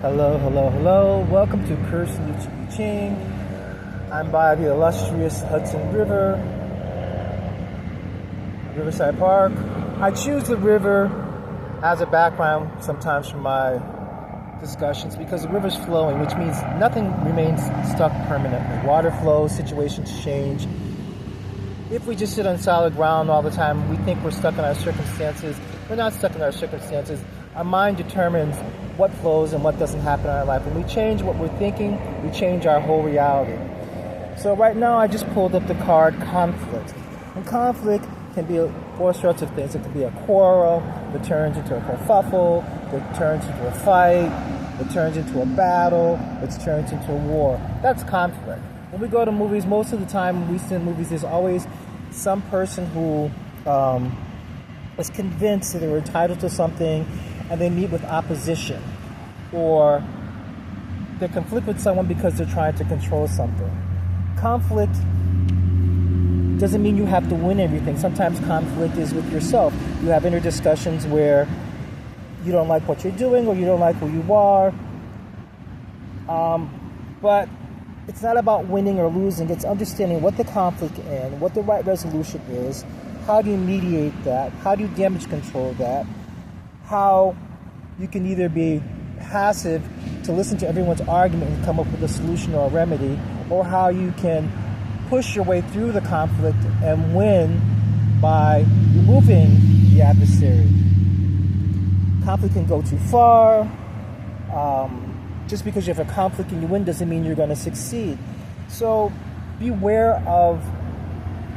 Hello, hello, hello. Welcome to Curse Ching. I'm by the illustrious Hudson River, Riverside Park. I choose the river as a background sometimes for my discussions because the river's flowing, which means nothing remains stuck permanently. Water flows, situations change. If we just sit on solid ground all the time, we think we're stuck in our circumstances. We're not stuck in our circumstances. Our mind determines what flows and what doesn't happen in our life. When we change what we're thinking, we change our whole reality. So right now I just pulled up the card conflict. And conflict can be all sorts of things. It can be a quarrel that turns into a kerfuffle, that turns into a fight, that turns into a battle, that turns into a war. That's conflict. When we go to movies, most of the time when we see movies, there's always some person who is convinced that they're entitled to something, and they meet with opposition, or they conflict with someone because they're trying to control something. Conflict doesn't mean you have to win everything. Sometimes conflict is with yourself. You have inner discussions where you don't like what you're doing or you don't like who you are. But it's not about winning or losing. It's understanding what the conflict is, what the right resolution is, how do you mediate that, how do you damage control that, how you can either be passive to listen to everyone's argument and come up with a solution or a remedy, or how you can push your way through the conflict and win by removing the adversary. Conflict can go too far. Just because you have a conflict and you win doesn't mean you're going to succeed. So beware of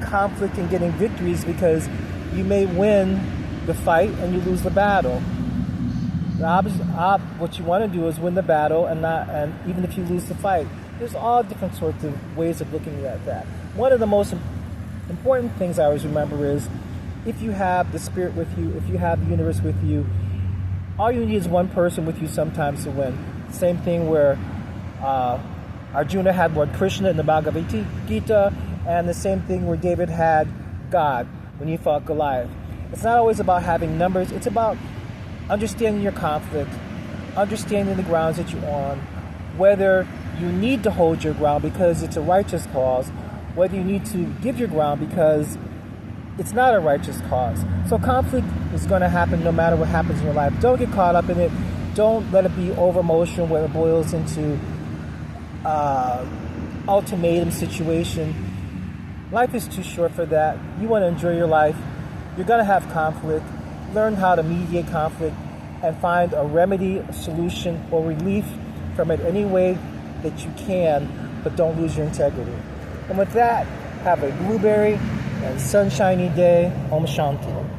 conflict and getting victories, because you may win the fight and you lose the battle. What you want to do is win the battle, and even if you lose the fight. There's all different sorts of ways of looking at that. One of the most important things I always remember is, if you have the spirit with you, if you have the universe with you, all you need is one person with you sometimes to win. Same thing where Arjuna had Lord Krishna in the Bhagavad Gita, and the same thing where David had God when he fought Goliath. It's not always about having numbers. It's about understanding your conflict, understanding the grounds that you're on, whether you need to hold your ground because it's a righteous cause, whether you need to give your ground because it's not a righteous cause. So conflict is going to happen no matter what happens in your life. Don't get caught up in it. Don't let it be over emotional where it boils into ultimatum situation. Life is too short for that. You want to enjoy your life. You're going to have conflict. Learn how to mediate conflict and find a remedy, a solution, or relief from it any way that you can, but don't lose your integrity. And with that, have a blueberry and sunshiny day. Om Shanti.